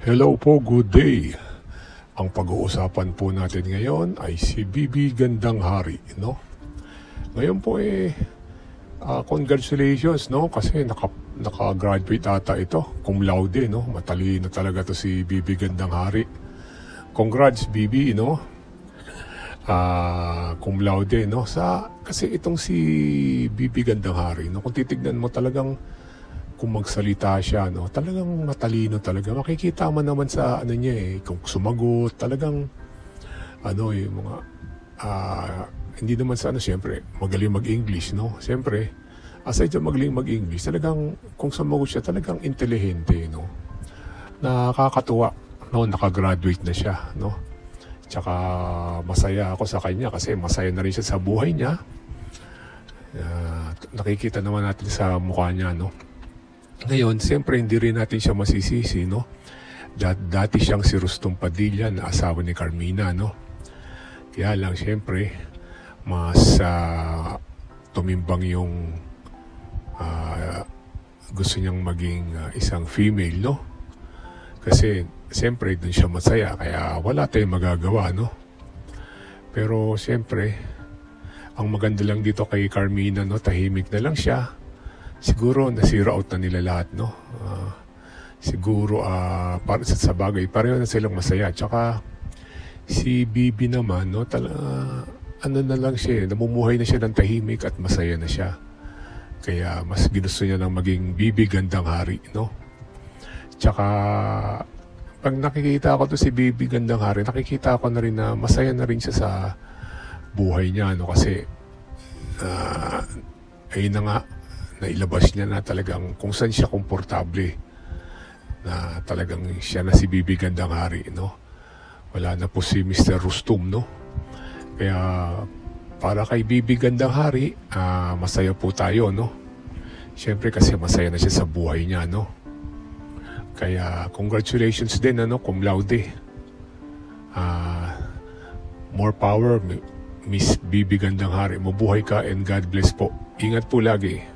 Hello po, good day. Ang pag-uusapan po natin ngayon ay si Bibi Gandang Hari, no? Ngayon po congratulations, no? Kasi naka-graduate ata ito, cum laude, no? Matalino talaga to si Bibi Gandang Hari. Congrats, Bibi, no? Cum laude, no? Kasi itong si Bibi Gandang Hari, no? Kung titignan mo talagang kung magsalita siya, no, talagang matalino talaga. Makikita mo naman sa ano niya kung sumagot, talagang yung mga hindi naman sa siyempre, magaling mag-English, no? Siyempre, aside sa magaling mag-English, talagang kung sumagot siya, talagang intelihente, no? Nakakatuwa, no, nakagraduate na siya, no? Tsaka masaya ako sa kanya kasi masaya na rin siya sa buhay niya. Nakikita naman natin sa mukha niya, no? Ngayon, siyempre hindi rin natin siya masisisi, no? Dati siyang si Rustong Padilla na asawa ni Carmina, no? Kaya lang, siyempre, mas tumimbang yung gusto niyang maging isang female, no? Kasi, siyempre, dun siya masaya, kaya wala tayong magagawa, no? Pero, siyempre, ang maganda lang dito kay Carmina, no? Tahimik na lang siya. Siguro nasira out na nila lahat, no? Siguro para sa bagay, pareho na silang masaya. Tsaka si Bibi naman, no, ano na lang siya, namumuhay na siya ng tahimik at masaya na siya. Kaya mas ginusto niya ng maging Bibi Gandang Hari, no? Tsaka pag nakikita ko to si Bibi Gandang Hari, nakikita ko na rin na masaya na rin siya sa buhay niya, no? Kasi ayun na nga, nailabas niya na talagang kung saan siya komportable, na talagang siya na si Bibi Gandang Hari, no? Wala na po si Mr. Rustum, no? Kaya para kay Bibi Gandang Hari, masaya po tayo, no? Siyempre kasi masaya na siya sa buhay niya, no? Kaya congratulations din, cum laude. More power, Miss Bibi Gandang Hari. Mabuhay ka and God bless po. Ingat po lagi.